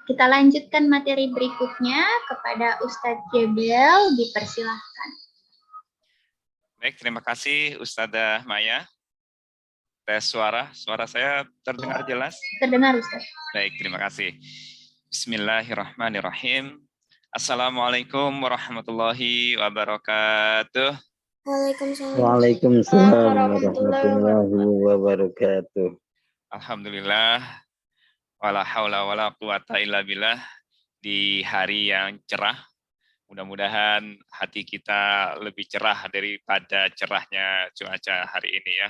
kita lanjutkan materi berikutnya kepada Ustadz Jebel, dipersilahkan. Baik, terima kasih Ustadzah Maya. Tes suara saya terdengar jelas? Terdengar, Ustadz. Baik, terima kasih. Bismillahirrahmanirrahim. Assalamualaikum warahmatullahi wabarakatuh. Waalaikumsalam warahmatullahi wabarakatuh. Alhamdulillah, wala haula wala quwata illa billah, di hari yang cerah. Mudah-mudahan hati kita lebih cerah daripada cerahnya cuaca hari ini ya.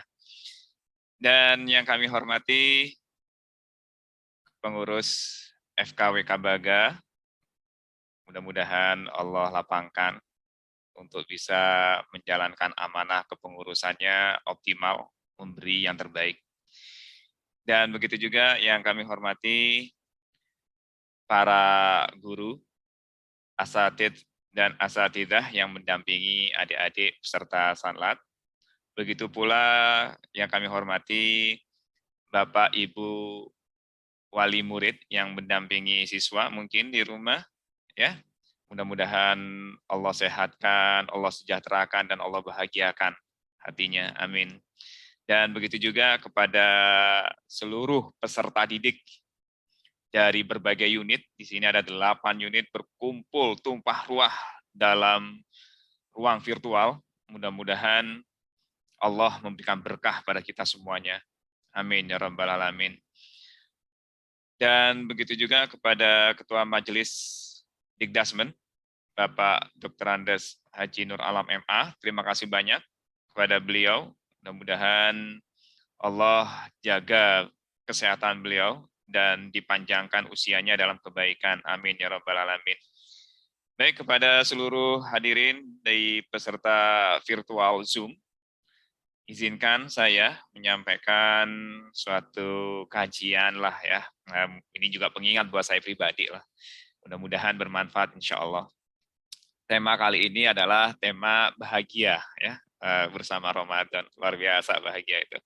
Dan yang kami hormati pengurus FKWK Baga, mudah-mudahan Allah lapangkan untuk bisa menjalankan amanah kepengurusannya optimal, memberi yang terbaik. Dan begitu juga yang kami hormati para guru, asatid dan asatidah yang mendampingi adik-adik peserta sanlat. Begitu pula yang kami hormati Bapak Ibu wali murid yang mendampingi siswa mungkin di rumah, ya. Mudah-mudahan Allah sehatkan, Allah sejahterakan, dan Allah bahagiakan hatinya. Amin. Dan begitu juga kepada seluruh peserta didik dari berbagai unit. Di sini ada 8 unit berkumpul tumpah ruah dalam ruang virtual. Mudah-mudahan Allah memberikan berkah pada kita semuanya. Amin ya rabbal alamin. Dan begitu juga kepada Ketua Majelis Dikdasmen, Bapak Dr. Andes Haji Nur Alam MA. Terima kasih banyak kepada beliau. Mudah-mudahan Allah jaga kesehatan beliau dan dipanjangkan usianya dalam kebaikan. Amin ya rabbal alamin. Baik, kepada seluruh hadirin dari peserta virtual Zoom, izinkan saya menyampaikan suatu kajian lah ya. Ini juga pengingat buat saya pribadi lah. Mudah-mudahan bermanfaat insya Allah. Tema kali ini adalah tema bahagia ya, bersama Ramadan. Luar biasa bahagia itu.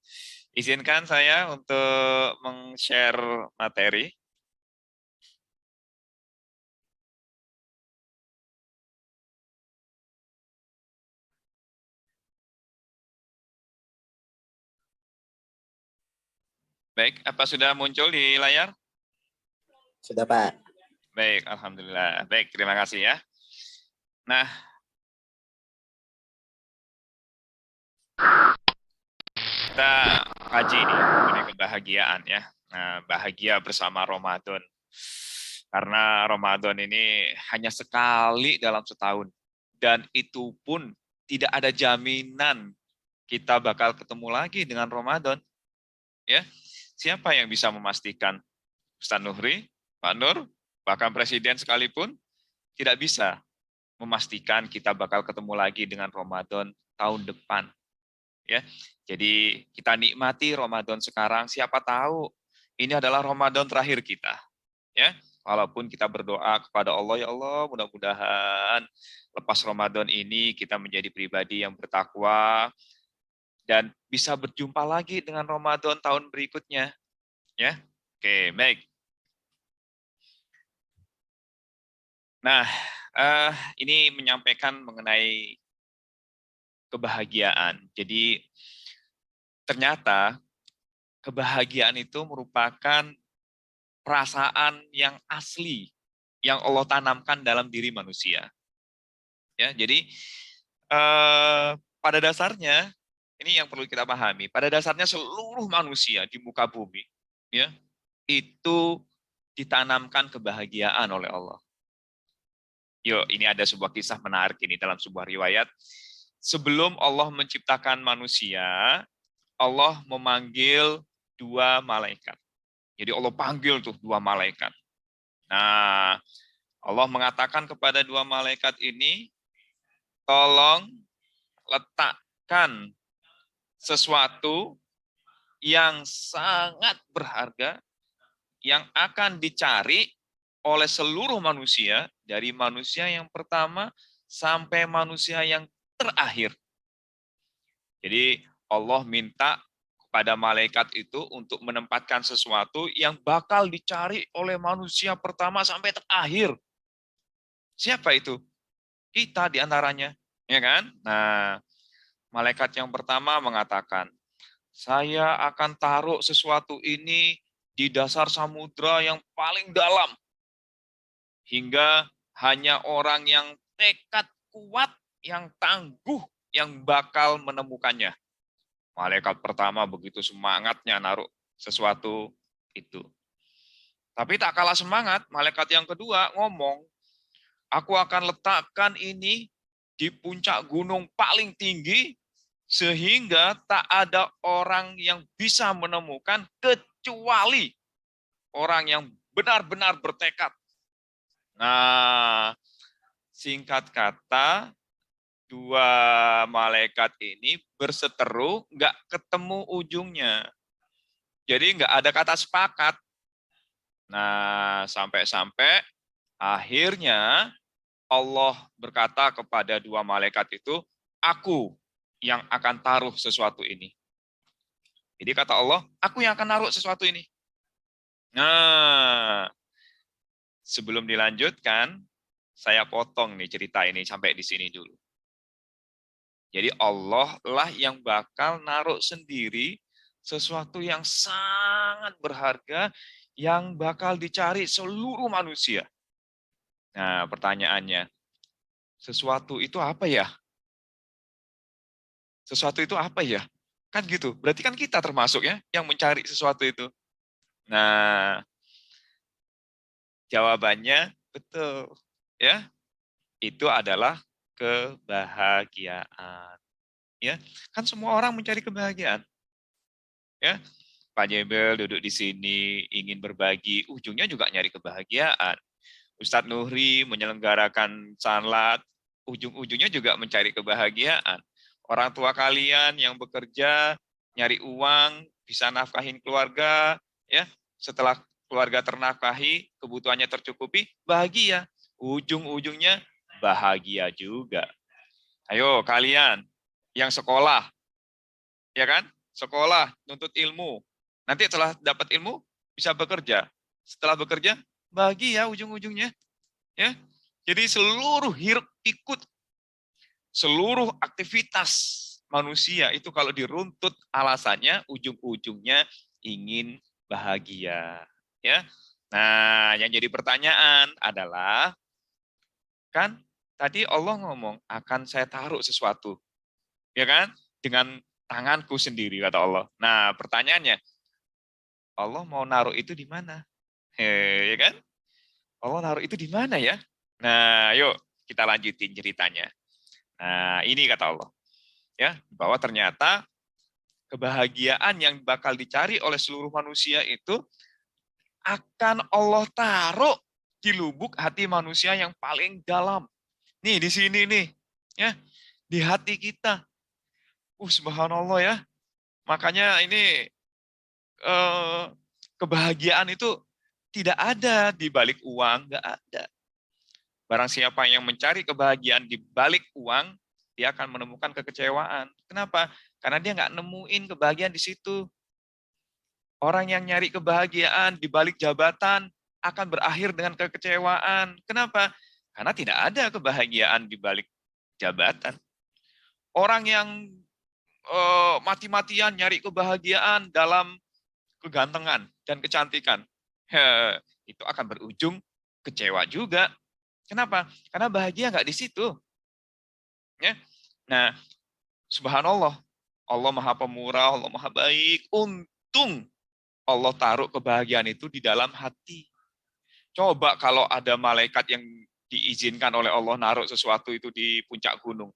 Izinkan saya untuk meng-share materi. Baik, apa sudah muncul di layar? Sudah, Pak. Baik, alhamdulillah. Baik, terima kasih ya. Nah, kita kaji ini mengenai kebahagiaan ya. Nah, bahagia bersama Ramadan. Karena Ramadan ini hanya sekali dalam setahun. Dan itu pun tidak ada jaminan kita bakal ketemu lagi dengan Ramadan. Ya, siapa yang bisa memastikan? Ustaz Nuhri, Pak Nur, bahkan Presiden sekalipun tidak bisa memastikan kita bakal ketemu lagi dengan Ramadan tahun depan. Ya, jadi kita nikmati Ramadan sekarang. Siapa tahu ini adalah Ramadan terakhir kita. Ya, walaupun kita berdoa kepada Allah, ya Allah, mudah-mudahan lepas Ramadan ini kita menjadi pribadi yang bertakwa dan bisa berjumpa lagi dengan Ramadan tahun berikutnya. Ya, oke, baik. Nah, ini menyampaikan mengenai kebahagiaan. Jadi ternyata kebahagiaan itu merupakan perasaan yang asli yang Allah tanamkan dalam diri manusia. Ya, jadi pada dasarnya ini yang perlu kita pahami. Pada dasarnya seluruh manusia di muka bumi, ya, itu ditanamkan kebahagiaan oleh Allah. Yuk, ini ada sebuah kisah menarik ini dalam sebuah riwayat. Sebelum Allah menciptakan manusia, Allah memanggil 2 malaikat. Jadi Allah panggil tuh 2 malaikat. Nah, Allah mengatakan kepada 2 malaikat ini, tolong letakkan sesuatu yang sangat berharga yang akan dicari oleh seluruh manusia, dari manusia yang pertama sampai manusia yang terakhir. Jadi Allah minta kepada malaikat itu untuk menempatkan sesuatu yang bakal dicari oleh manusia pertama sampai terakhir. Siapa itu? Kita di antaranya, ya kan? Nah, malaikat yang pertama mengatakan, saya akan taruh sesuatu ini di dasar samudra yang paling dalam. Hingga hanya orang yang tekad kuat, yang tangguh, yang bakal menemukannya. Malaikat pertama begitu semangatnya naruh sesuatu itu. Tapi tak kalah semangat, malaikat yang kedua ngomong, aku akan letakkan ini di puncak gunung paling tinggi, sehingga tak ada orang yang bisa menemukan kecuali orang yang benar-benar bertekad. Nah, singkat kata, dua malaikat ini berseteru, nggak ketemu ujungnya. Jadi nggak ada kata sepakat. Nah, sampai-sampai akhirnya Allah berkata kepada dua malaikat itu, aku yang akan taruh sesuatu ini. Jadi kata Allah, aku yang akan taruh sesuatu ini. Nah, sebelum dilanjutkan, saya potong nih cerita ini sampai di sini dulu. Jadi Allah lah yang bakal naruh sendiri sesuatu yang sangat berharga yang bakal dicari seluruh manusia. Nah, pertanyaannya, sesuatu itu apa ya? Sesuatu itu apa ya? Kan gitu. Berarti kan kita termasuk ya yang mencari sesuatu itu. Nah, jawabannya betul. Ya, itu adalah kebahagiaan. Ya, kan semua orang mencari kebahagiaan. Ya, Pak Jebel duduk di sini ingin berbagi, ujungnya juga nyari kebahagiaan. Ustadz Nuhri menyelenggarakan salat, ujung-ujungnya juga mencari kebahagiaan. Orang tua kalian yang bekerja, nyari uang, bisa nafkahin keluarga, ya. Setelah keluarga ternafkahi, kebutuhannya tercukupi, bahagia. Ujung-ujungnya bahagia juga. Ayo kalian yang sekolah, ya kan? Sekolah, nuntut ilmu. Nanti setelah dapat ilmu, bisa bekerja. Setelah bekerja, bahagia ujung-ujungnya. Ya, jadi seluruh hiruk pikuk, seluruh aktivitas manusia itu kalau diruntut alasannya, ujung-ujungnya ingin bahagia. Ya, nah yang jadi pertanyaan adalah, kan tadi Allah ngomong akan saya taruh sesuatu, ya kan? Dengan tanganku sendiri kata Allah. Nah pertanyaannya, Allah mau naruh itu di mana? Ya kan? Allah naruh itu di mana ya? Nah, yuk kita lanjutin ceritanya. Nah, ini kata Allah. Ya, bahwa ternyata kebahagiaan yang bakal dicari oleh seluruh manusia itu akan Allah taruh di lubuk hati manusia yang paling dalam. Nih, di sini nih. Ya, di hati kita. Subhanallah ya. Makanya ini kebahagiaan itu tidak ada di balik uang, nggak ada. Barang siapa yang mencari kebahagiaan di balik uang, dia akan menemukan kekecewaan. Kenapa? Karena dia nggak nemuin kebahagiaan di situ. Orang yang nyari kebahagiaan di balik jabatan akan berakhir dengan kekecewaan. Kenapa? Karena tidak ada kebahagiaan di balik jabatan. Orang yang mati-matian nyari kebahagiaan dalam kegantengan dan kecantikan, itu akan berujung kecewa juga. Kenapa? Karena bahagia nggak di situ. Ya. Nah, subhanallah, Allah Maha Pemurah, Allah Maha Baik. Untung Allah taruh kebahagiaan itu di dalam hati. Coba kalau ada malaikat yang diizinkan oleh Allah naruh sesuatu itu di puncak gunung.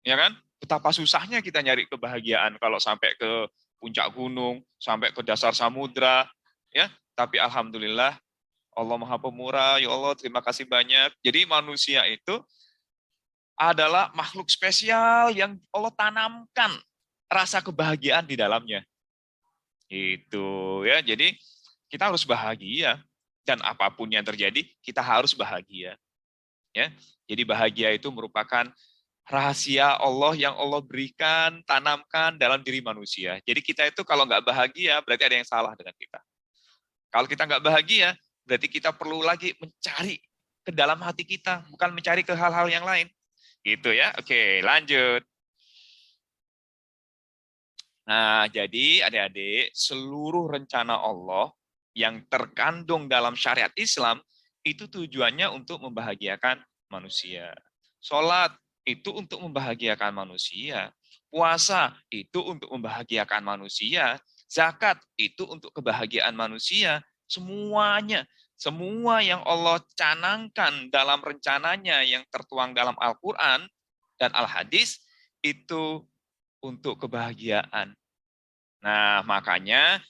Ya kan? Betapa susahnya kita nyari kebahagiaan kalau sampai ke puncak gunung, sampai ke dasar samudra, ya. Tapi alhamdulillah Allah Maha Pemurah, ya Allah terima kasih banyak. Jadi manusia itu adalah makhluk spesial yang Allah tanamkan rasa kebahagiaan di dalamnya. Itu ya, jadi kita harus bahagia dan apapun yang terjadi kita harus bahagia. Ya. Jadi bahagia itu merupakan rahasia Allah yang Allah berikan, tanamkan dalam diri manusia. Jadi kita itu kalau nggak bahagia, berarti ada yang salah dengan kita. Kalau kita nggak bahagia, berarti kita perlu lagi mencari ke dalam hati kita, bukan mencari ke hal-hal yang lain. Gitu ya. Oke, lanjut. Nah, jadi adik-adik, seluruh rencana Allah yang terkandung dalam syariat Islam, itu tujuannya untuk membahagiakan manusia. Sholat itu untuk membahagiakan manusia. Puasa itu untuk membahagiakan manusia. Zakat itu untuk kebahagiaan manusia. Semuanya, semua yang Allah canangkan dalam rencananya yang tertuang dalam Al-Quran dan Al-Hadis, itu untuk kebahagiaan. Nah, makanya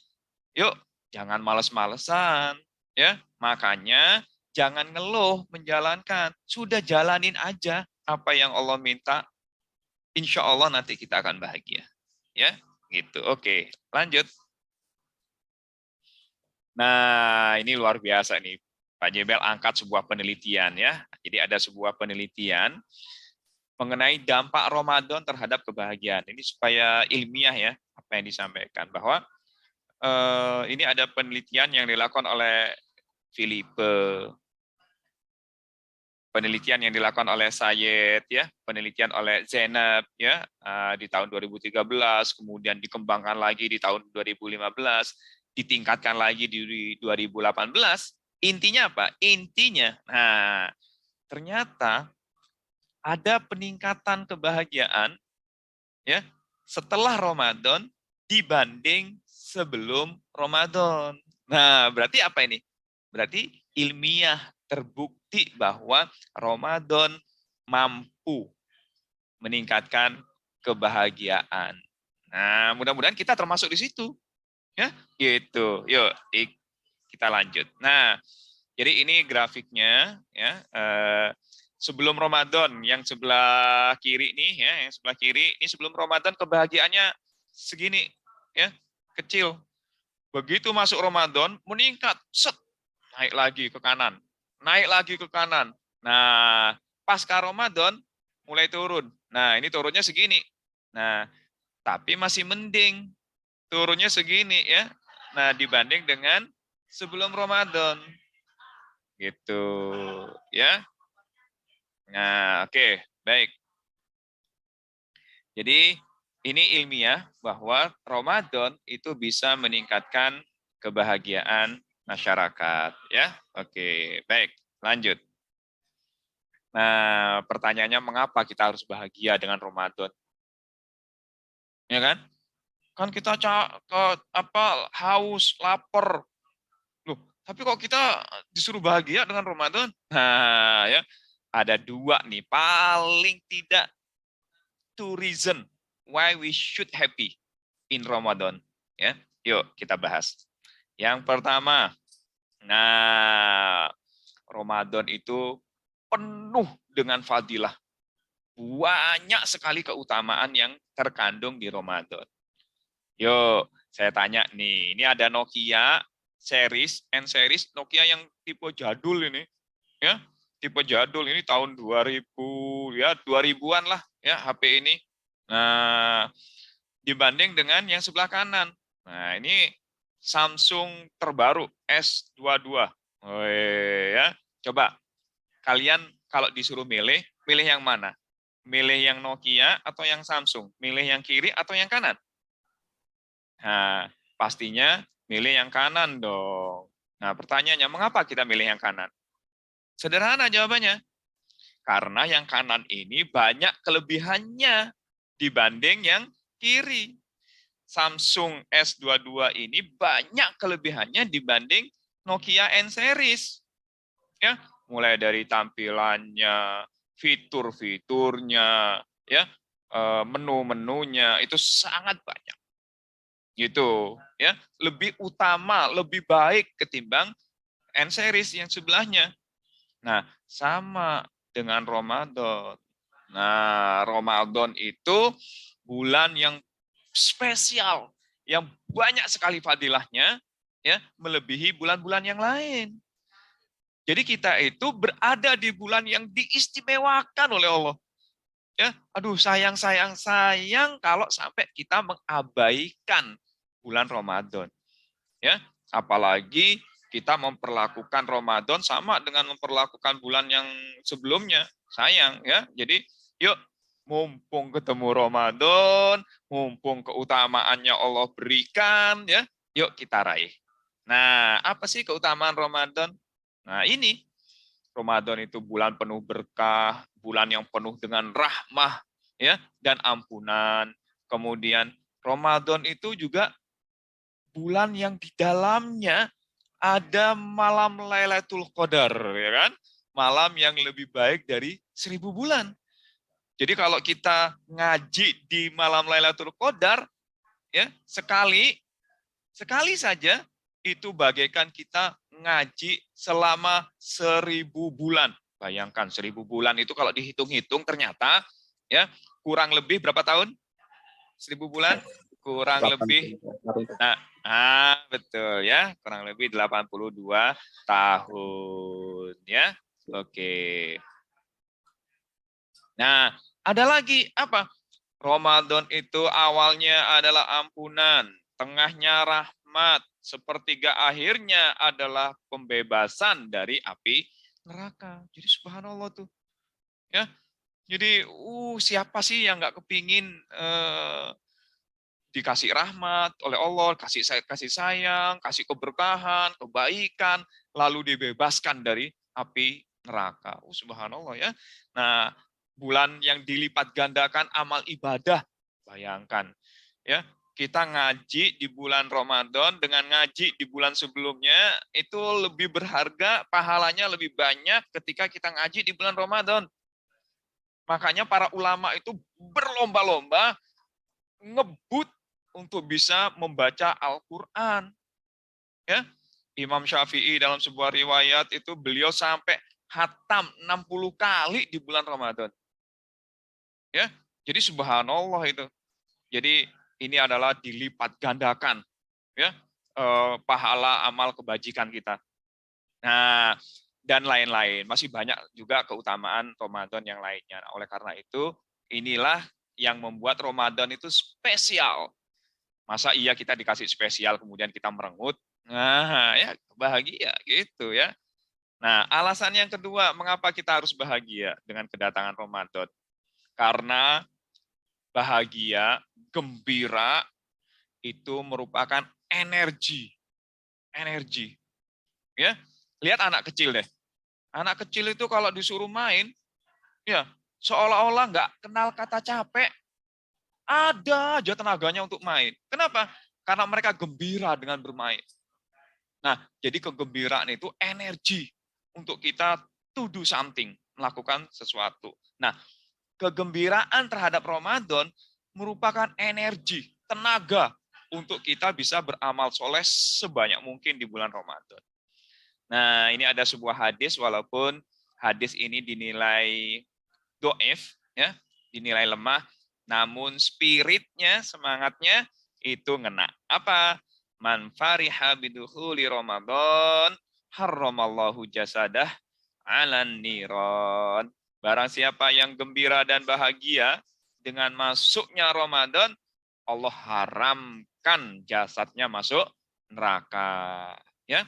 yuk jangan males-malesan, ya. Makanya jangan ngeluh menjalankan. Sudah jalanin aja apa yang Allah minta. Insya Allah nanti kita akan bahagia. Ya, gitu. Oke, lanjut. Nah, ini luar biasa nih. Pak Jebel angkat sebuah penelitian ya. Jadi ada sebuah penelitian mengenai dampak Ramadan terhadap kebahagiaan. Ini supaya ilmiah ya, apa yang disampaikan. Bahwa ini ada penelitian yang dilakukan oleh Philippe, penelitian yang dilakukan oleh Sayed, ya, penelitian oleh Zainab, ya, di tahun 2013, kemudian dikembangkan lagi di tahun 2015, ditingkatkan lagi di 2018. Intinya apa? Intinya, nah, ternyata ada peningkatan kebahagiaan ya setelah Ramadan dibanding sebelum Ramadan. Nah, berarti apa ini? Berarti ilmiah terbukti bahwa Ramadan mampu meningkatkan kebahagiaan. Nah, mudah-mudahan kita termasuk di situ. Ya, gitu. Yuk, kita lanjut. Nah, jadi ini grafiknya ya. Sebelum Ramadan yang sebelah kiri nih ya, yang sebelah kiri ini sebelum Ramadan kebahagiaannya segini ya, kecil. Begitu masuk Ramadan meningkat, set, naik lagi ke kanan. Naik lagi ke kanan. Nah, pasca Ramadan mulai turun. Nah, ini turunnya segini. Nah, tapi masih mending turunnya segini ya. Nah, dibanding dengan sebelum Ramadan. Gitu ya. Nah, oke, baik. Jadi ini ilmiah bahwa Ramadan itu bisa meningkatkan kebahagiaan masyarakat, ya. Oke, baik. Lanjut. Nah, pertanyaannya mengapa kita harus bahagia dengan Ramadan? Ya kan? Kan kita haus, lapar. Loh, tapi kok kita disuruh bahagia dengan Ramadan? Nah, ya. Ada dua nih, paling tidak two reason why we should happy in Ramadan. Ya, yuk kita bahas. Yang pertama, nah Ramadan itu penuh dengan fadilah. Banyak sekali keutamaan yang terkandung di Ramadan. Yuk, saya tanya nih, ini ada Nokia series, N series, Nokia yang tipe jadul ini, ya, tipe jadul ini tahun 2000, ya 2000-an lah, ya HP ini. Nah, dibanding dengan yang sebelah kanan. Nah, ini Samsung terbaru S22. Oh, ya, coba kalian kalau disuruh milih, milih yang mana? Milih yang Nokia atau yang Samsung? Milih yang kiri atau yang kanan? Nah, pastinya milih yang kanan dong. Nah, pertanyaannya, mengapa kita milih yang kanan? Sederhana jawabannya. Karena yang kanan ini banyak kelebihannya dibanding yang kiri. Samsung S22 ini banyak kelebihannya dibanding Nokia N series. Ya, mulai dari tampilannya, fitur-fiturnya, ya, menu-menunya itu sangat banyak. Gitu, ya, lebih utama, lebih baik ketimbang N series yang sebelahnya. Nah, sama dengan Ramadan. Nah, Ramadan itu bulan yang spesial, yang banyak sekali fadilahnya, ya, melebihi bulan-bulan yang lain. Jadi kita itu berada di bulan yang diistimewakan oleh Allah. Ya, aduh sayang kalau sampai kita mengabaikan bulan Ramadan. Ya, apalagi kita memperlakukan Ramadan sama dengan memperlakukan bulan yang sebelumnya. Sayang ya. Jadi yuk, mumpung ketemu Ramadan, mumpung keutamaannya Allah berikan ya, yuk kita raih. Nah, apa sih keutamaan Ramadan? Nah, ini Ramadan itu bulan penuh berkah, bulan yang penuh dengan rahmah ya dan ampunan. Kemudian Ramadan itu juga bulan yang di dalamnya ada malam Lailatul Qadar, ya kan? Malam yang lebih baik dari 1000 bulan. Jadi kalau kita ngaji di malam Lailatul Qadar, ya sekali saja itu bagaikan kita ngaji selama 1000 bulan. Bayangkan 1000 bulan itu kalau dihitung-hitung ternyata ya kurang lebih berapa tahun? 1000 bulan kurang lebih. Betul ya, kurang lebih 82 tahun ya. Oke. Nah, ada lagi apa? Ramadan itu awalnya adalah ampunan, tengahnya rahmat, sepertiga akhirnya adalah pembebasan dari api neraka. Jadi subhanallah tuh. Ya. Jadi siapa sih yang nggak kepingin dikasih rahmat oleh Allah, kasih sayang, kasih keberkahan, kebaikan, lalu dibebaskan dari api neraka. Subhanallah ya. Nah, bulan yang dilipat gandakan amal ibadah. Bayangkan ya, kita ngaji di bulan Ramadan dengan ngaji di bulan sebelumnya itu lebih berharga, pahalanya lebih banyak ketika kita ngaji di bulan Ramadan. Makanya para ulama itu berlomba-lomba ngebut untuk bisa membaca Al-Quran. Ya, Imam Syafi'i dalam sebuah riwayat itu beliau sampai khatam 60 kali di bulan Ramadan. Ya, jadi subhanallah itu. Jadi ini adalah dilipat gandakan ya pahala amal kebajikan kita. Nah, dan lain-lain. Masih banyak juga keutamaan Ramadan yang lainnya. Nah, oleh karena itu, inilah yang membuat Ramadan itu spesial. Masa iya kita dikasih spesial kemudian kita merengut? Nah, ya bahagia gitu ya. Nah, alasan yang kedua mengapa kita harus bahagia dengan kedatangan Ramadan? Karena bahagia, gembira itu merupakan energi. Energi. Ya. Lihat anak kecil deh. Anak kecil itu kalau disuruh main, ya seolah-olah nggak kenal kata capek. Ada aja tenaganya untuk main. Kenapa? Karena mereka gembira dengan bermain. Nah, jadi kegembiraan itu energi untuk kita to do something, melakukan sesuatu. Nah, kegembiraan terhadap Ramadan merupakan energi, tenaga untuk kita bisa beramal soleh sebanyak mungkin di bulan Ramadan. Nah, ini ada sebuah hadis, walaupun hadis ini dinilai doif, ya, dinilai lemah, namun spiritnya, semangatnya itu ngena. Apa? Man fariha bidukhuli Ramadan, harramallahu jasadah alan niron. Barang siapa yang gembira dan bahagia dengan masuknya Ramadan, Allah haramkan jasadnya masuk neraka. Ya,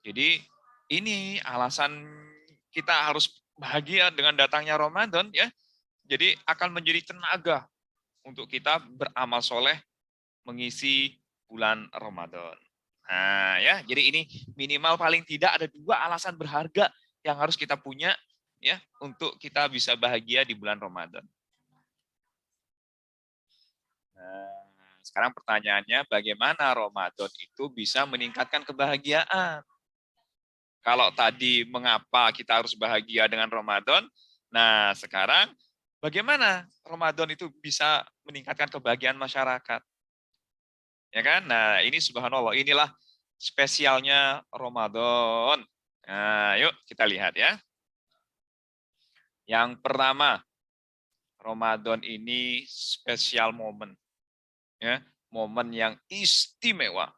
jadi ini alasan kita harus bahagia dengan datangnya Ramadan ya. Jadi akan menjadi tenaga untuk kita beramal soleh mengisi bulan Ramadan. Nah ya, jadi ini minimal paling tidak ada 2 alasan berharga yang harus kita punya ya untuk kita bisa bahagia di bulan Ramadan. Nah, sekarang pertanyaannya bagaimana Ramadan itu bisa meningkatkan kebahagiaan? Kalau tadi mengapa kita harus bahagia dengan Ramadan, nah sekarang bagaimana Ramadan itu bisa meningkatkan kebahagiaan masyarakat? Ya kan? Nah, ini subhanallah, inilah spesialnya Ramadan. Nah, yuk kita lihat ya. Yang pertama, Ramadan ini spesial momen. Ya, momen yang istimewa.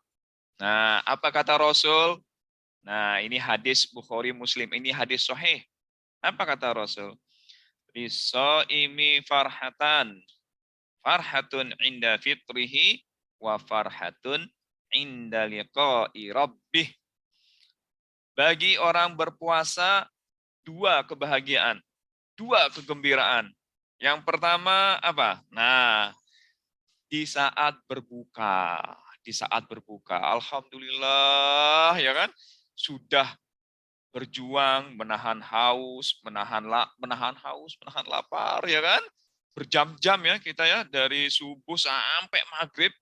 Nah, apa kata Rasul? Nah, ini hadis Bukhari Muslim, ini hadis sahih. Apa kata Rasul? Lisaimi farhatan. Farhatun inda fitrihi wa farhatun inda liqa'i rabbih. Bagi orang berpuasa, dua kebahagiaan, dua kegembiraan. Yang pertama apa? Nah, di saat berbuka. Di saat berbuka. Alhamdulillah, ya kan? Sudah berjuang menahan haus, menahan haus, menahan lapar, ya kan? Berjam-jam ya kita ya, dari subuh sampai maghrib.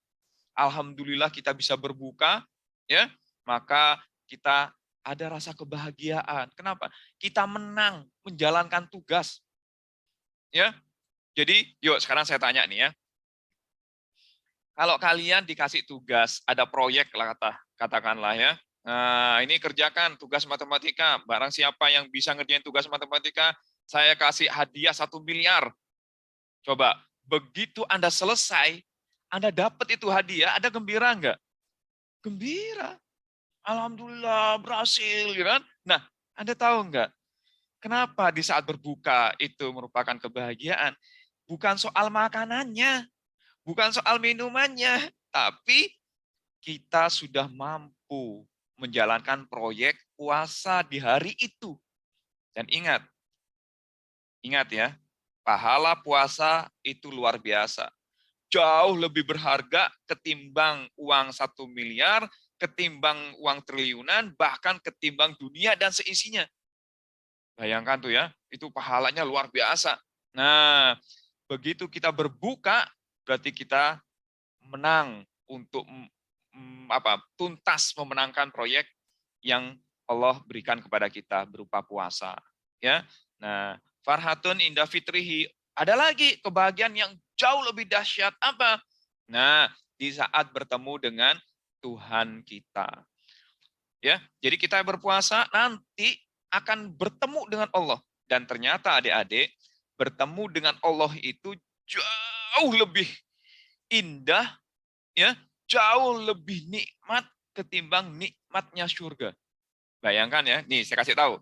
Alhamdulillah kita bisa berbuka, ya. Maka kita ada rasa kebahagiaan. Kenapa? Kita menang menjalankan tugas. Ya. Jadi, yuk sekarang saya tanya nih ya. Kalau kalian dikasih tugas, ada proyek lah katakanlah ya. Nah, ini kerjakan tugas matematika. Barang siapa yang bisa ngerjain tugas matematika, saya kasih hadiah 1 miliar. Coba, begitu Anda selesai, Anda dapat itu hadiah, ada gembira enggak? Gembira. Alhamdulillah, berhasil. Ya kan? Nah, Anda tahu enggak? Kenapa di saat berbuka itu merupakan kebahagiaan? Bukan soal makanannya, bukan soal minumannya, tapi kita sudah mampu menjalankan proyek puasa di hari itu. Dan ingat ya, pahala puasa itu luar biasa. Jauh lebih berharga ketimbang uang 1 miliar, ketimbang uang triliunan, bahkan ketimbang dunia dan seisinya. Bayangkan tuh ya, itu pahalanya luar biasa. Nah, begitu kita berbuka, berarti kita menang untuk tuntas memenangkan proyek yang Allah berikan kepada kita berupa puasa. Ya, nah, farhatun inda fitrihi. Ada lagi kebahagiaan yang jauh lebih dahsyat apa? Nah, di saat bertemu dengan Tuhan kita. Ya, jadi kita berpuasa nanti akan bertemu dengan Allah, dan ternyata adik-adik, bertemu dengan Allah itu jauh lebih indah, ya, jauh lebih nikmat ketimbang nikmatnya surga. Bayangkan ya, nih saya kasih tahu.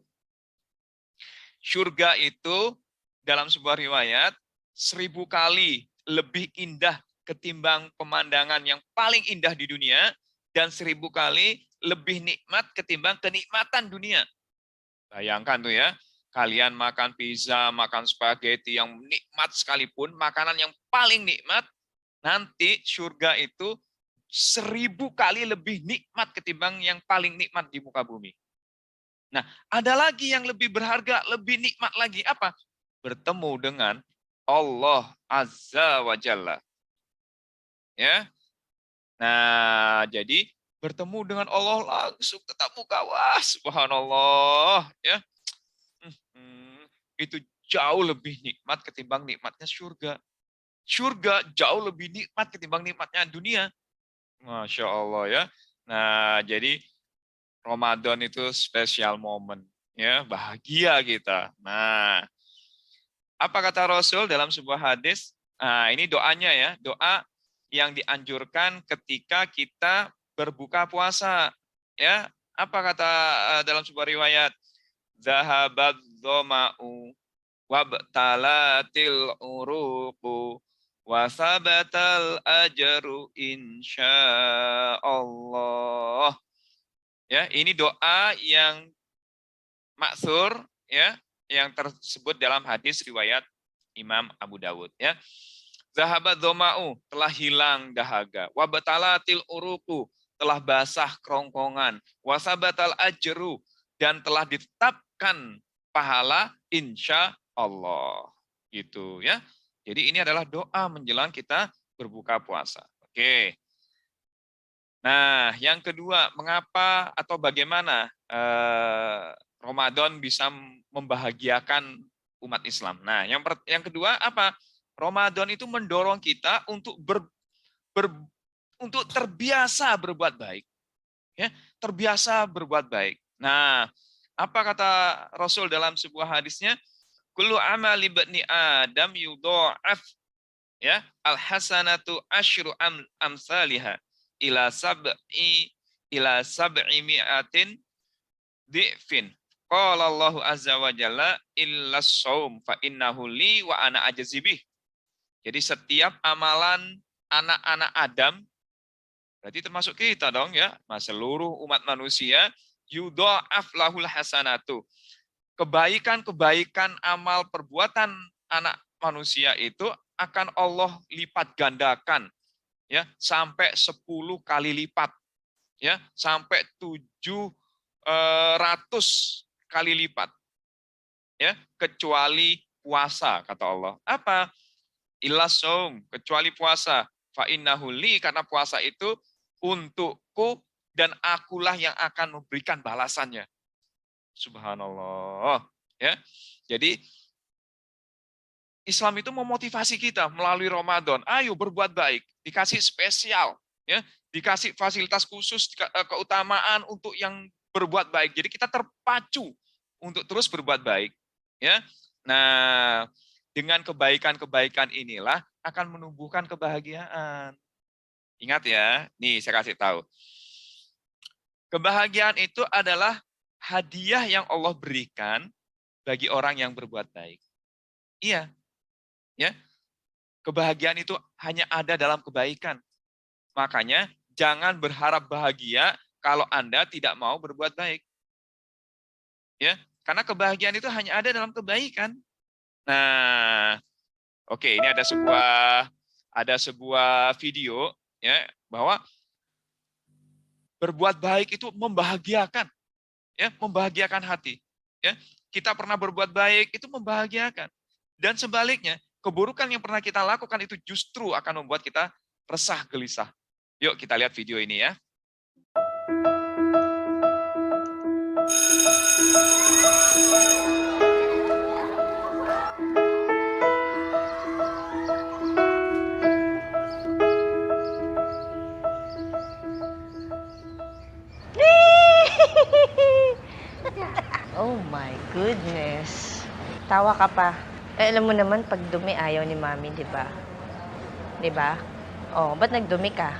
Surga itu dalam sebuah riwayat 1000 kali lebih indah ketimbang pemandangan yang paling indah di dunia, dan 1000 kali lebih nikmat ketimbang kenikmatan dunia. Bayangkan tuh ya, kalian makan pizza, makan spaghetti yang nikmat sekalipun, makanan yang paling nikmat, nanti surga itu 1000 kali lebih nikmat ketimbang yang paling nikmat di muka bumi. Nah, ada lagi yang lebih berharga, lebih nikmat lagi. Apa? Bertemu dengan Allah Azza wa Jalla. Ya. Nah, jadi bertemu dengan Allah langsung tetap muka, wah subhanallah, ya. Itu jauh lebih nikmat ketimbang nikmatnya surga. Surga jauh lebih nikmat ketimbang nikmatnya dunia. Masya Allah ya. Nah, jadi Ramadan itu special moment, ya, bahagia kita. Nah, apa kata Rasul dalam sebuah hadis? Nah, ini doanya ya, doa yang dianjurkan ketika kita berbuka puasa. Ya, apa kata dalam sebuah riwayat? Zahabat dhama'u wabtalatil uruqu wasabatal ajru insyaallah. Ya, ini doa yang maksur ya, yang tersebut dalam hadis riwayat Imam Abu Dawud ya. Zahabat dhama'u, telah hilang dahaga. Wabtalatil uruqu, telah basah kerongkongan. Wasabatal ajru, dan telah ditetapkan pahala insya Allah. Gitu ya. Jadi ini adalah doa menjelang kita berbuka puasa. Oke. Nah, yang kedua, mengapa atau bagaimana Ramadan bisa membahagiakan umat Islam? Nah, yang kedua apa? Ramadan itu mendorong kita untuk untuk terbiasa berbuat baik. Ya, terbiasa berbuat baik. Nah, apa kata Rasul dalam sebuah hadisnya? Kullu amali ibni Adam yudha'af, ya, al hasanatu asyru amsalihha ila sab'i mi'atin di'fin Qala Allahu azza wa jalla illa shaum fa innahu li wa ana ajzi bih. Jadi setiap amalan anak-anak Adam, berarti termasuk kita dong ya, seluruh umat manusia, yudha'af lahul hasanatu. Kebaikan-kebaikan amal perbuatan anak manusia itu akan Allah lipat gandakan ya sampai 10 kali lipat ya, sampai 700 kali lipat. Ya, kecuali puasa kata Allah. Apa? Illa shaum, kecuali puasa. Fa innahu li, karena puasa itu untukku dan akulah yang akan memberikan balasannya. Subhanallah. Ya. Jadi Islam itu memotivasi kita melalui Ramadan. Ayo berbuat baik, dikasih spesial, ya, dikasih fasilitas khusus, keutamaan untuk yang berbuat baik. Jadi kita terpacu untuk terus berbuat baik, ya. Nah, dengan kebaikan-kebaikan inilah akan menumbuhkan kebahagiaan. Ingat ya, nih saya kasih tahu. Kebahagiaan itu adalah hadiah yang Allah berikan bagi orang yang berbuat baik. Iya. Ya. Kebahagiaan itu hanya ada dalam kebaikan. Makanya jangan berharap bahagia kalau Anda tidak mau berbuat baik. Ya, karena kebahagiaan itu hanya ada dalam kebaikan. Nah, oke, ini ada sebuah video ya bahwa berbuat baik itu membahagiakan, ya, membahagiakan hati. Ya, kita pernah berbuat baik itu membahagiakan. Dan sebaliknya, keburukan yang pernah kita lakukan itu justru akan membuat kita resah, gelisah. Yuk kita lihat video ini ya. Oh my goodness. Tawa ka pa. Eh, alam mo naman, pag dumi, ayaw ni Mami, di ba? Di ba? Oh, ba't nagdumi ka?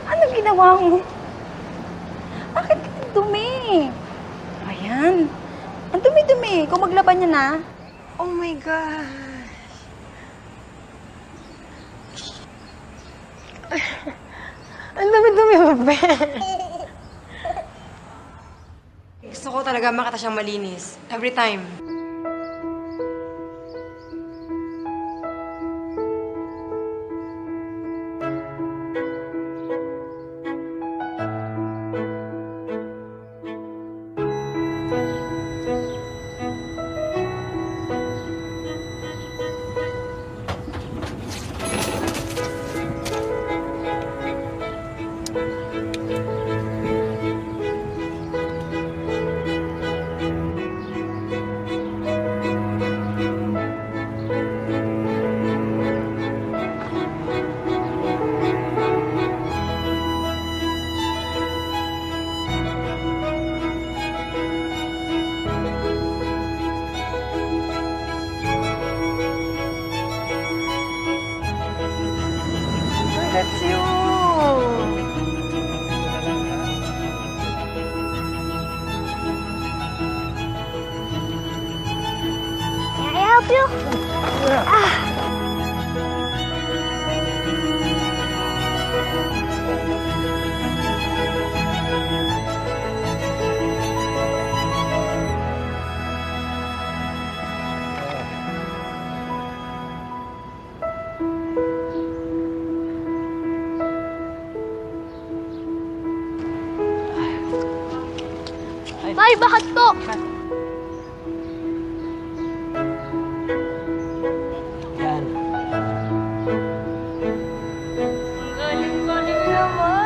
Ano ginawa mo? Bakit ka nagdumi? Ayan. Ang dumi-dumi. Kung maglaban niya na. Oh my God. Ang dami-dumi, bebe. Gusto ko talaga makita siyang malinis. Every time. That's you! Can I help you? Tay, bakit to? Yan. Ang galing-galing naman.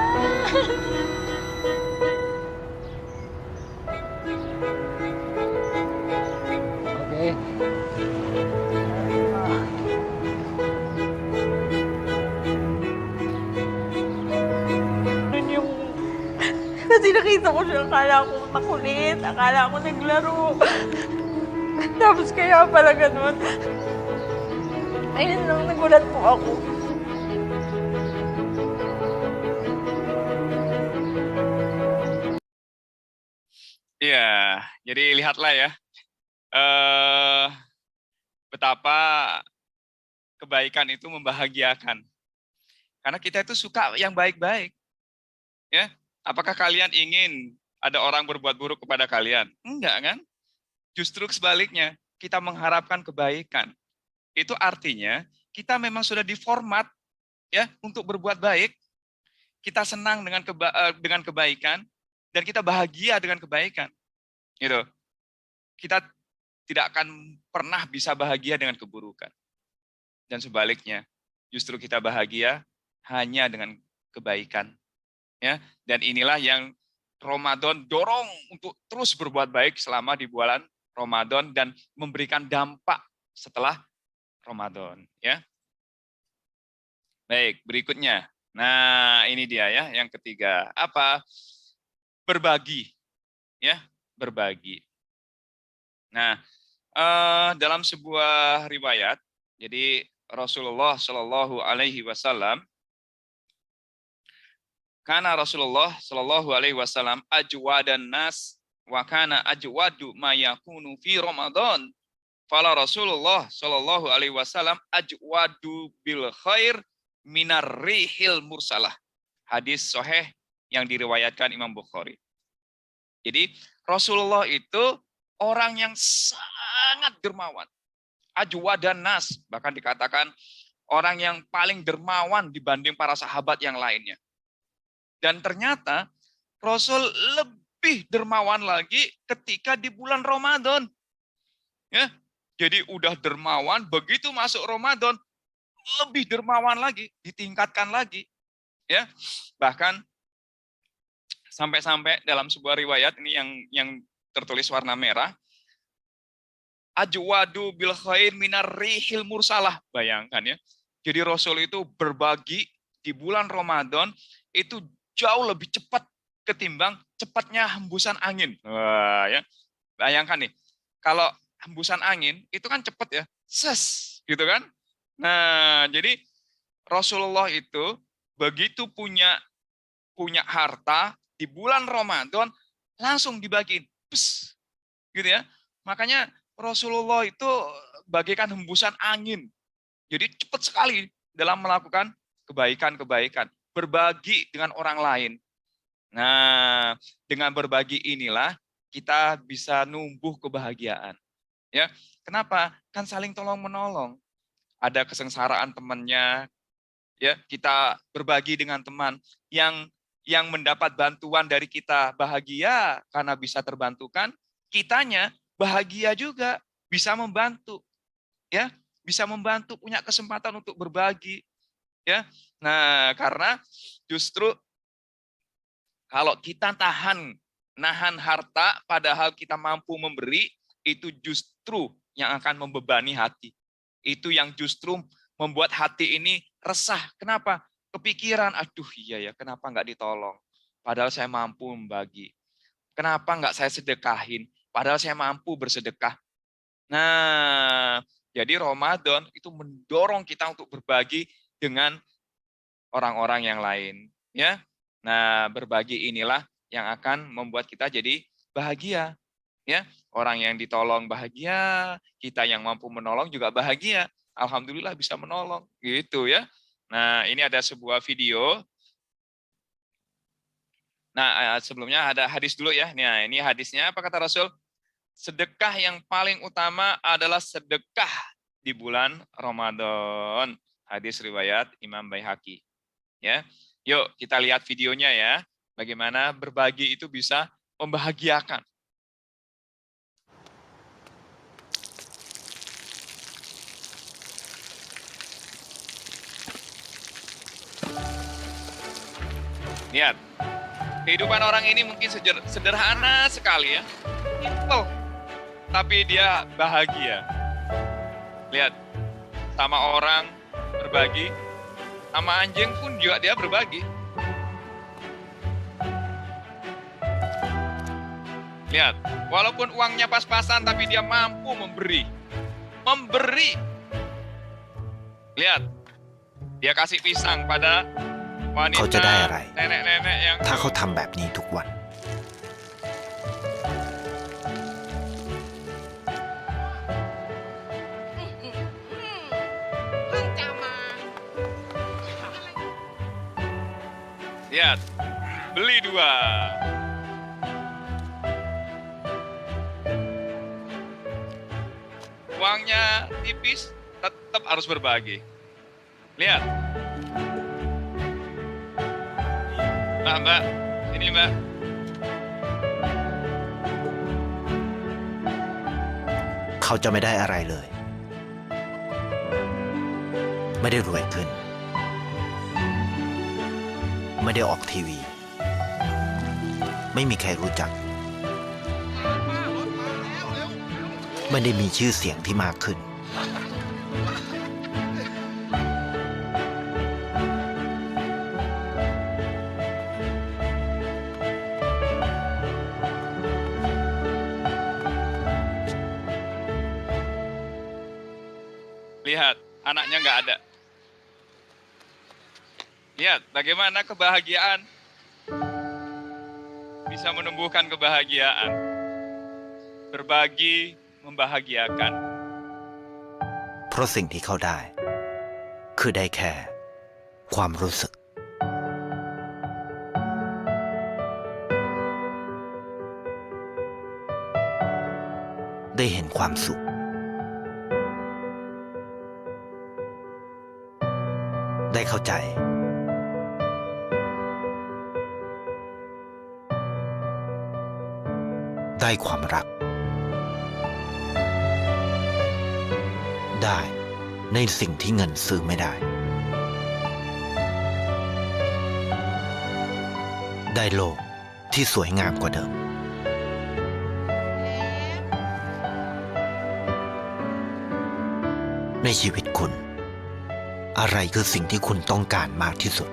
Okay. Kasi nakita ko siya, akala ko makulit, akala ko naglaro. Tapos kaya pala ganun. Ayun lang, nagulat po ako. Iya, jadi lihatlah ya, eh, betapa kebaikan itu membahagiakan. Karena kita itu suka yang baik-baik. Ya, apakah kalian ingin ada orang berbuat buruk kepada kalian? Enggak kan? Justru sebaliknya, kita mengharapkan kebaikan. Itu artinya kita memang sudah diformat ya untuk berbuat baik. Kita senang dengan kebaikan dan kita bahagia dengan kebaikan. Gitu. Kita tidak akan pernah bisa bahagia dengan keburukan. Dan sebaliknya, justru kita bahagia hanya dengan kebaikan. Ya, dan inilah yang Ramadan dorong untuk terus berbuat baik selama di bulan Ramadan dan memberikan dampak setelah Ramadan, ya. Baik, berikutnya. Nah, ini dia ya, yang ketiga. Apa? Berbagi. Ya, berbagi. Nah, dalam sebuah riwayat, jadi Rasulullah Shallallahu alaihi wasallam karena Rasulullah Shallallahu alaihi wasallam ajwadan nas wa kana ajwadu ma yakunu fi Ramadan. Fala Rasulullah Shallallahu alaihi wasallam ajwadu bil khair minar rihil mursalah. Hadis sahih yang diriwayatkan Imam Bukhari. Jadi Rasulullah itu orang yang sangat dermawan. Ajwadan nas, bahkan dikatakan orang yang paling dermawan dibanding para sahabat yang lainnya. Dan ternyata Rasul lebih dermawan lagi ketika di bulan Ramadan. Ya, jadi udah dermawan, begitu masuk Ramadan lebih dermawan lagi, ditingkatkan lagi. Ya, bahkan sampai-sampai dalam sebuah riwayat ini yang tertulis warna merah, ajwadu bil khair minar rihil mursalah. Bayangkan ya. Jadi Rasul itu berbagi di bulan Ramadan itu jauh lebih cepat ketimbang cepatnya hembusan angin. Wah, ya. Bayangkan nih, kalau hembusan angin itu kan cepat ya, ses, gitu kan? Nah, jadi Rasulullah itu begitu punya harta di bulan Ramadan langsung dibagiin, pes, gitu ya. Makanya Rasulullah itu bagaikan hembusan angin. Jadi cepat sekali dalam melakukan kebaikan-kebaikan. Berbagi dengan orang lain. Nah, dengan berbagi inilah kita bisa numbuh kebahagiaan. Ya, kenapa? Kan saling tolong menolong. Ada kesengsaraan temannya, ya kita berbagi dengan teman yang mendapat bantuan dari kita bahagia karena bisa terbantukan, kitanya bahagia juga bisa membantu, ya bisa membantu punya kesempatan untuk berbagi. Ya, nah karena justru kalau kita nahan harta padahal kita mampu memberi, itu justru yang akan membebani hati. Itu yang justru membuat hati ini resah. Kenapa? Kepikiran, aduh iya ya, kenapa nggak ditolong? Padahal saya mampu membagi. Kenapa nggak saya sedekahin? Padahal saya mampu bersedekah. Nah, jadi Ramadan itu mendorong kita untuk berbagi dengan orang-orang yang lain, ya. Nah, berbagi inilah yang akan membuat kita jadi bahagia, ya. Orang yang ditolong bahagia, kita yang mampu menolong juga bahagia. Alhamdulillah bisa menolong, gitu ya. Nah, ini ada sebuah video. Nah, sebelumnya ada hadis dulu ya. Nah, ini hadisnya apa kata Rasul? Sedekah yang paling utama adalah sedekah di bulan Ramadan. Hadis riwayat Imam Baihaqi. Ya, yuk kita lihat videonya ya. Bagaimana berbagi itu bisa membahagiakan. Lihat, kehidupan orang ini mungkin sederhana sekali ya, simple, tapi dia bahagia. Lihat, sama orang berbagi, sama anjing pun juga dia berbagi. Lihat, walaupun uangnya pas-pasan, tapi dia mampu memberi. Memberi. Lihat, dia kasih pisang pada wanita เขาจะได้อะไร nenek-nenek yang ถ้าเขาทำแบบนี้ทุกวัน lihat, beli 2. Uangnya tipis, tetap harus berbagi. Lihat. Mbak, ini Mbak. เขาจะไม่ได้อะไรเลย ไม่ได้รวยขึ้น ไม่ได้ออกทีวี ไม่มีใครรู้จัก ไม่ได้มีชื่อเสียงที่มากขึ้น Lihat, anaknya nggak ada. Lihat, bagaimana kebahagiaan bisa menumbuhkan kebahagiaan. Berbagi, membahagiakan. เพราะสิ่งที่เขาได้ คือได้แค่ ความรู้สึก ได้เห็นความสุข ได้เข้าใจ ได้ความรัก ได้ในสิ่งที่เงินซื้อไม่ได้ ได้โลกที่สวยงามกว่าเดิม ในชีวิตคุณ อะไรคือสิ่งที่คุณต้องการมากที่สุด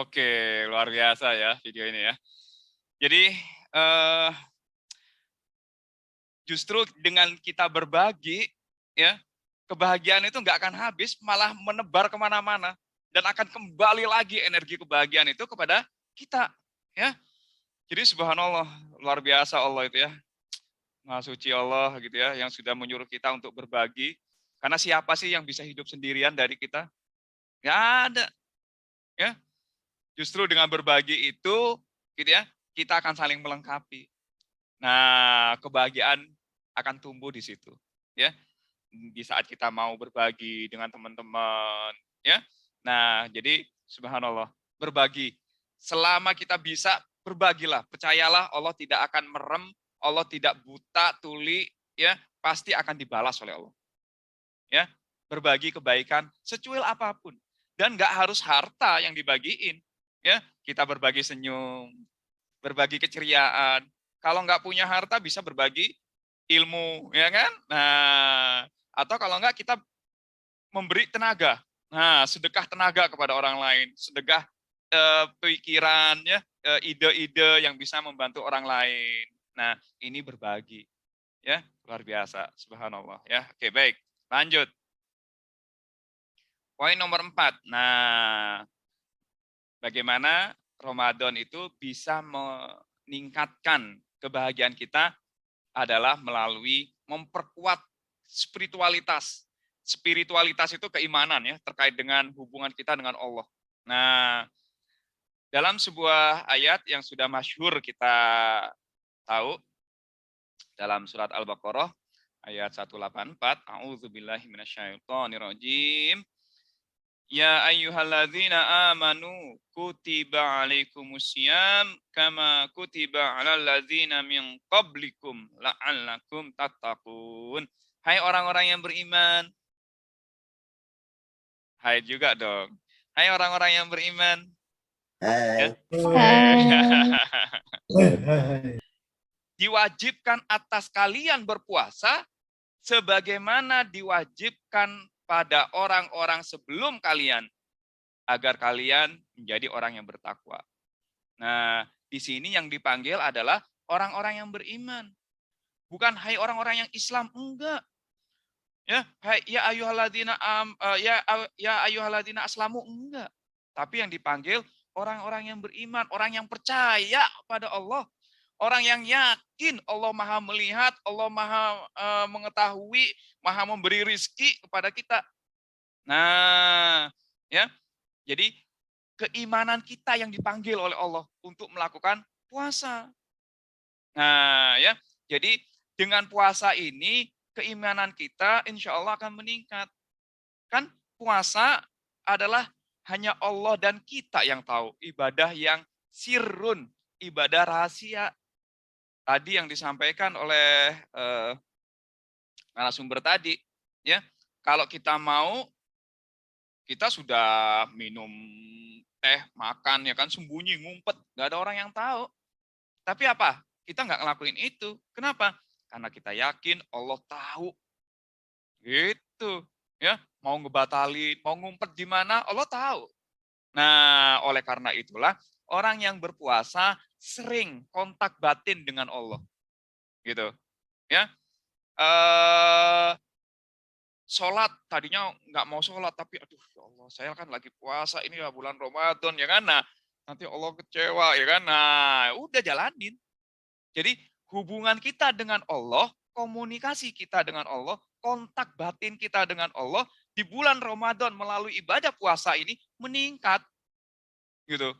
Oke, luar biasa ya video ini ya. Jadi justru dengan kita berbagi, ya kebahagiaan itu nggak akan habis, malah menebar kemana-mana dan akan kembali lagi energi kebahagiaan itu kepada kita, ya. Jadi subhanallah, luar biasa Allah itu ya, Maha suci Allah gitu ya, yang sudah menyuruh kita untuk berbagi. Karena siapa sih yang bisa hidup sendirian dari kita? Nggak ada, ya. Justru dengan berbagi itu, gitu ya, kita akan saling melengkapi. Nah, kebahagiaan akan tumbuh di situ, ya. Di saat kita mau berbagi dengan teman-teman, ya. Nah, jadi subhanallah, berbagi. Selama kita bisa, berbagilah. Percayalah Allah tidak akan merem, Allah tidak buta, tuli, ya, pasti akan dibalas oleh Allah. Ya, berbagi kebaikan secuil apapun. Dan nggak harus harta yang dibagiin. Ya, kita berbagi senyum, berbagi keceriaan. Kalau nggak punya harta bisa berbagi ilmu, ya kan? Nah, atau kalau nggak kita memberi tenaga. Nah, sedekah tenaga kepada orang lain, sedekah pikiran, ya, ide-ide yang bisa membantu orang lain. Nah, ini berbagi, ya, luar biasa, subhanallah, ya. Oke, baik, lanjut. Poin nomor 4. Nah, bagaimana Ramadan itu bisa meningkatkan kebahagiaan kita adalah melalui memperkuat spiritualitas. Spiritualitas itu keimanan ya, terkait dengan hubungan kita dengan Allah. Nah, dalam sebuah ayat yang sudah masyhur kita tahu dalam surat Al-Baqarah ayat 184, a'udzubillahi minasyaitonirrajim. Ya ayyuhalladzina amanu kutiba alaikumusiyam kama kutiba alal ladzina min qablikum la'allakum tattaqun. Hai orang-orang yang beriman. Hai juga dong. Hai orang-orang yang beriman. Hai. Diwajibkan atas kalian berpuasa sebagaimana diwajibkan pada orang-orang sebelum kalian, agar kalian menjadi orang yang bertakwa. Nah, di sini yang dipanggil adalah orang-orang yang beriman. Bukan hai orang-orang yang Islam, enggak. Ya, hai ya ayyuhalladzina ya ayyuhalladzina aslamu, enggak. Tapi yang dipanggil orang-orang yang beriman, orang yang percaya pada Allah, orang yang yakin Allah Maha melihat, Allah Maha mengetahui, Maha memberi rizki kepada kita. Nah, ya. Jadi keimanan kita yang dipanggil oleh Allah untuk melakukan puasa. Nah, ya. Jadi dengan puasa ini keimanan kita insya Allah akan meningkat. Kan puasa adalah hanya Allah dan kita yang tahu. Ibadah yang sirrun, ibadah rahasia. Tadi yang disampaikan oleh narasumber tadi, ya, kalau kita mau, kita sudah minum teh, makan, ya kan, sembunyi, ngumpet, nggak ada orang yang tahu. Tapi apa? Kita nggak ngelakuin itu. Kenapa? Karena kita yakin Allah tahu. Gitu. Ya, mau ngebatalin, mau ngumpet di mana, Allah tahu. Nah, oleh karena itulah, orang yang berpuasa sering kontak batin dengan Allah. Gitu. Ya. Sholat, tadinya nggak mau sholat, tapi aduh ya Allah, saya kan lagi puasa, ini ya bulan Ramadan, ya kan, nah, nanti Allah kecewa, ya kan, nah, udah jalanin. Jadi hubungan kita dengan Allah, komunikasi kita dengan Allah, kontak batin kita dengan Allah, di bulan Ramadan melalui ibadah puasa ini meningkat. Gitu.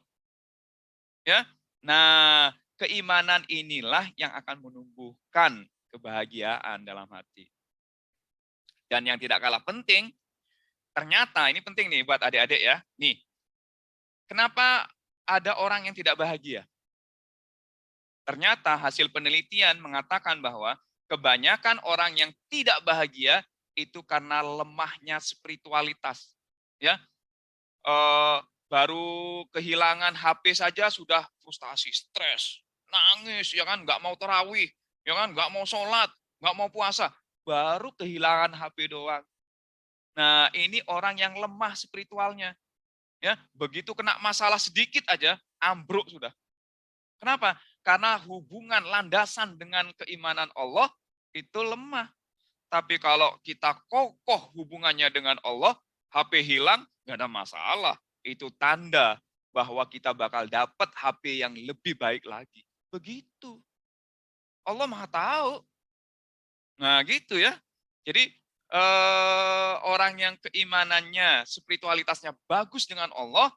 Ya. Nah, keimanan inilah yang akan menumbuhkan kebahagiaan dalam hati. Dan yang tidak kalah penting, ternyata ini penting nih buat adik-adik ya. Nih, kenapa ada orang yang tidak bahagia? Ternyata hasil penelitian mengatakan bahwa kebanyakan orang yang tidak bahagia itu karena lemahnya spiritualitas. Ya, baru kehilangan HP saja sudah frustasi, stres, nangis, ya kan, nggak mau tarawih, ya kan, nggak mau sholat, nggak mau puasa. Baru kehilangan HP doang. Nah, ini orang yang lemah spiritualnya. Ya, begitu kena masalah sedikit aja, ambruk sudah. Kenapa? Karena hubungan landasan dengan keimanan Allah itu lemah. Tapi kalau kita kokoh hubungannya dengan Allah, HP hilang, nggak ada masalah. Itu tanda bahwa kita bakal dapat HP yang lebih baik lagi. Begitu. Allah Maha tahu. Nah, gitu ya. Jadi orang yang keimanannya, spiritualitasnya bagus dengan Allah,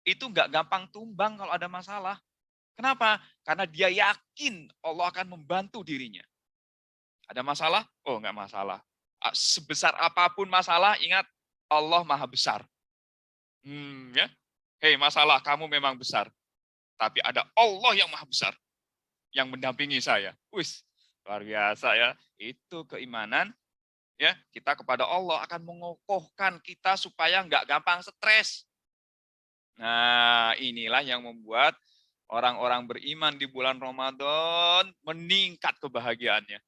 itu nggak gampang tumbang kalau ada masalah. Kenapa? Karena dia yakin Allah akan membantu dirinya. Ada masalah? Oh, nggak masalah. Sebesar apapun masalah, ingat Allah Maha Besar. Ya. Hei, masalah kamu memang besar. Tapi ada Allah yang Maha Besar yang mendampingi saya. Wis, luar biasa ya. Itu keimanan ya, kita kepada Allah akan mengokohkan kita supaya nggak gampang stres. Nah, inilah yang membuat orang-orang beriman di bulan Ramadan meningkat kebahagiaannya.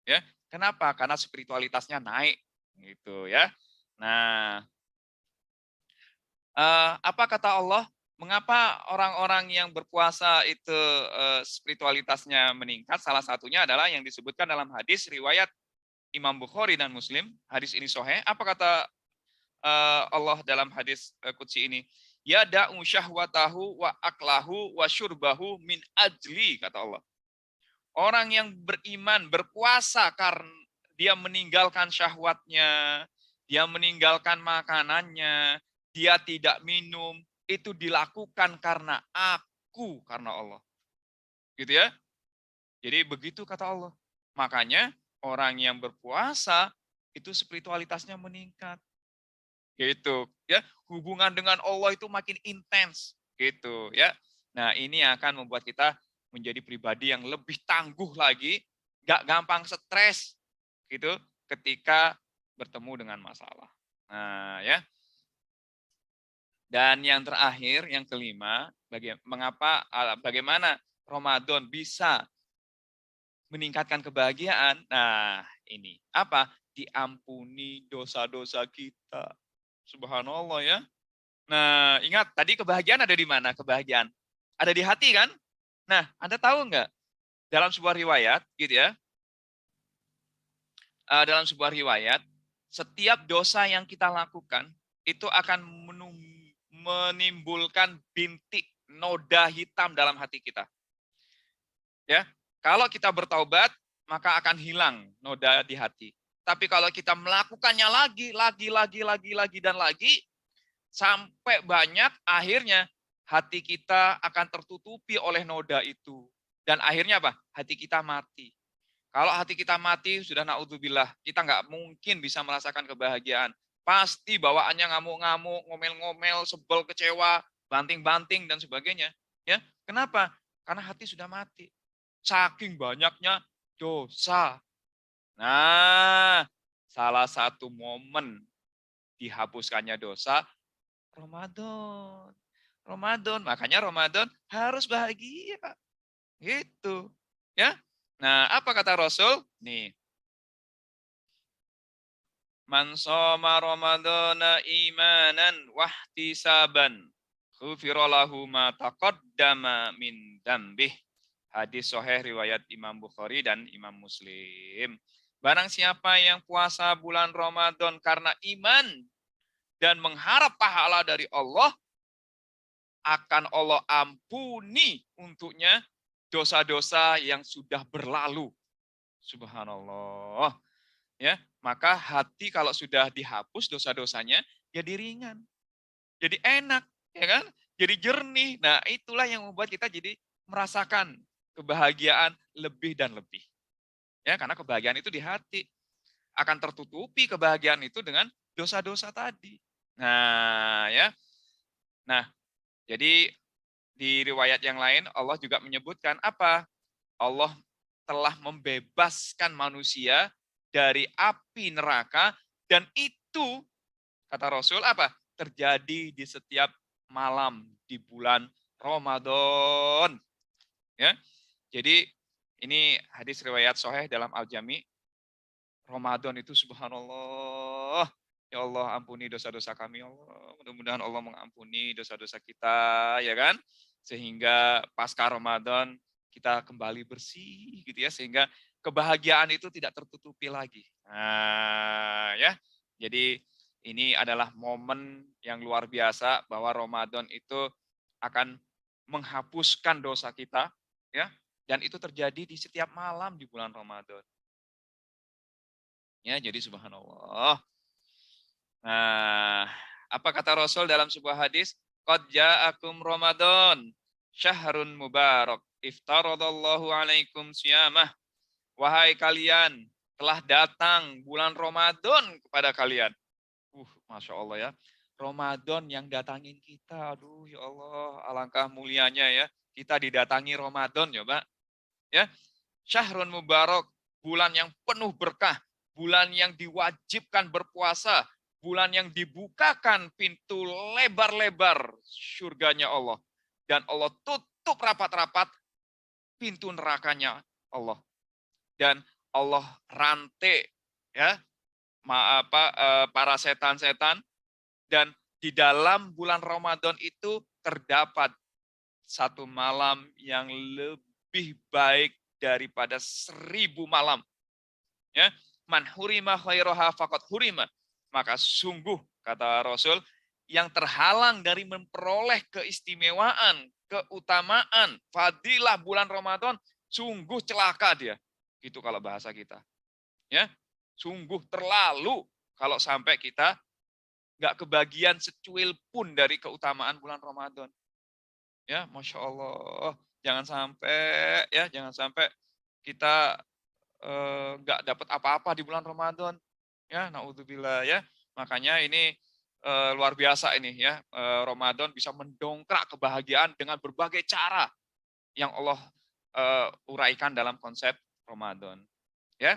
Ya, kenapa? Karena spiritualitasnya naik, gitu ya. Nah, apa kata Allah? Mengapa orang-orang yang berpuasa itu spiritualitasnya meningkat? Salah satunya adalah yang disebutkan dalam hadis riwayat Imam Bukhari dan Muslim. Hadis ini sahih. Apa kata Allah dalam hadis qudsi ini? Ya da'u syahwatahu wa aklahu wa syurbahu min ajli, kata Allah. Orang yang beriman berpuasa karena dia meninggalkan syahwatnya, dia meninggalkan makanannya, dia tidak minum, itu dilakukan karena aku, karena Allah. Gitu ya. Jadi begitu kata Allah. Makanya orang yang berpuasa itu spiritualitasnya meningkat. Gitu ya. Hubungan dengan Allah itu makin intens gitu ya. Nah, ini akan membuat kita menjadi pribadi yang lebih tangguh lagi, gak gampang stres gitu ketika bertemu dengan masalah. Nah, ya. Dan yang terakhir, yang kelima, bagaimana Ramadan bisa meningkatkan kebahagiaan? Nah, ini apa? Diampuni dosa-dosa kita. Subhanallah ya. Nah, ingat tadi kebahagiaan ada di mana? Kebahagiaan ada di hati kan? Nah, Anda tahu nggak? Dalam sebuah riwayat, gitu ya, dalam sebuah riwayat, setiap dosa yang kita lakukan itu akan menimbulkan bintik noda hitam dalam hati kita. Ya, kalau kita bertaubat, maka akan hilang noda di hati. Tapi kalau kita melakukannya lagi, dan lagi, sampai banyak, akhirnya hati kita akan tertutupi oleh noda itu. Dan akhirnya apa? Hati kita mati. Kalau hati kita mati, sudah naudzubillah, kita nggak mungkin bisa merasakan kebahagiaan. Pasti bawaannya ngamuk-ngamuk, ngomel-ngomel, sebel, kecewa, banting-banting, dan sebagainya. Ya, kenapa? Karena hati sudah mati. Saking banyaknya dosa. Nah, salah satu momen dihapuskannya dosa, Ramadan. Ramadan, makanya Ramadan harus bahagia. Gitu. Ya. Nah, apa kata Rasul? Nih. Man shoma Ramadana imanan wahtisaban ghufira lahu ma taqaddama min dambih. Hadis sahih riwayat Imam Bukhari dan Imam Muslim. Barang siapa yang puasa bulan Ramadan karena iman dan mengharap pahala dari Allah, akan Allah ampuni untuknya dosa-dosa yang sudah berlalu. Subhanallah. Ya, maka hati kalau sudah dihapus dosa-dosanya jadi ringan. Jadi enak, ya kan? Jadi jernih. Nah, itulah yang membuat kita jadi merasakan kebahagiaan lebih dan lebih. Ya, karena kebahagiaan itu di hati. Akan tertutupi kebahagiaan itu dengan dosa-dosa tadi. Nah, ya. Nah, jadi di riwayat yang lain Allah juga menyebutkan apa? Allah telah membebaskan manusia dari api neraka, dan itu kata Rasul apa? Terjadi di setiap malam di bulan Ramadan. Ya. Jadi ini hadis riwayat sahih dalam Al-Jami. Ramadan itu subhanallah. Ya Allah, ampuni dosa-dosa kami, ya Allah. Mudah-mudahan Allah mengampuni dosa-dosa kita, ya kan? Sehingga pasca Ramadan kita kembali bersih gitu ya, sehingga kebahagiaan itu tidak tertutupi lagi. Nah, ya. Jadi ini adalah momen yang luar biasa bahwa Ramadan itu akan menghapuskan dosa kita, ya. Dan itu terjadi di setiap malam di bulan Ramadan. Ya, jadi subhanallah. Nah, apa kata Rasul dalam sebuah hadis? Qad ja'akum Ramadan, syahrun mubarak, iftaradallahu alaikum siyamah. Wahai kalian, telah datang bulan Ramadan kepada kalian. Masya Allah ya. Ramadan yang datangin kita. Aduh ya Allah, alangkah mulianya ya. Kita didatangi Ramadan ya Pak. Ya, syahrun mubarak, bulan yang penuh berkah, bulan yang diwajibkan berpuasa, bulan yang dibukakan pintu lebar-lebar surganya Allah. Dan Allah tutup rapat-rapat pintu nerakanya Allah. Dan Allah rantai ya para setan-setan, dan di dalam bulan Ramadan itu terdapat satu malam yang lebih baik daripada 1000 malam. Ya, man hurima khairaha faqad hurima. Maka sungguh kata Rasul, yang terhalang dari memperoleh keistimewaan, keutamaan, fadilah bulan Ramadan, sungguh celaka dia. Gitu kalau bahasa kita. Ya, sungguh terlalu kalau sampai kita nggak kebagian secuil pun dari keutamaan bulan Ramadan. Ya, Masya Allah. Jangan sampai kita nggak dapat apa-apa di bulan Ramadan. Ya, naudzubillah ya. Makanya ini luar biasa ini ya. Ramadan bisa mendongkrak kebahagiaan dengan berbagai cara yang Allah uraikan dalam konsep Ramadan. Ya.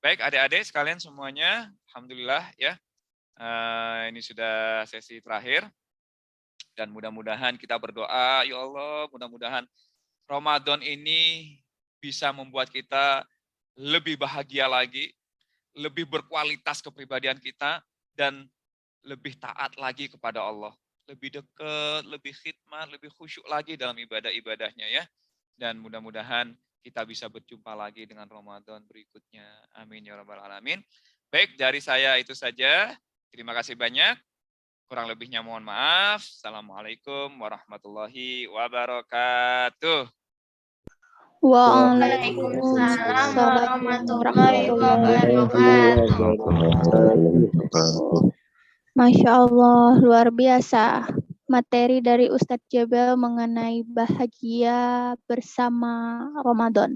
Baik adik-adik sekalian semuanya, alhamdulillah ya. Ini sudah sesi terakhir. Dan mudah-mudahan kita berdoa, ya Allah, mudah-mudahan Ramadan ini bisa membuat kita lebih bahagia lagi, lebih berkualitas kepribadian kita, dan lebih taat lagi kepada Allah. Lebih dekat, lebih khidmat, lebih khusyuk lagi dalam ibadah-ibadahnya ya. Dan mudah-mudahan kita bisa berjumpa lagi dengan Ramadan berikutnya. Amin ya rabbal alamin. Baik, dari saya itu saja. Terima kasih banyak. Kurang lebihnya mohon maaf. Assalamualaikum warahmatullahi wabarakatuh. Waalaikumsalam warahmatullahi wabarakatuh. Masya Allah, luar biasa. Materi dari Ustadz Jebel mengenai bahagia bersama Ramadan.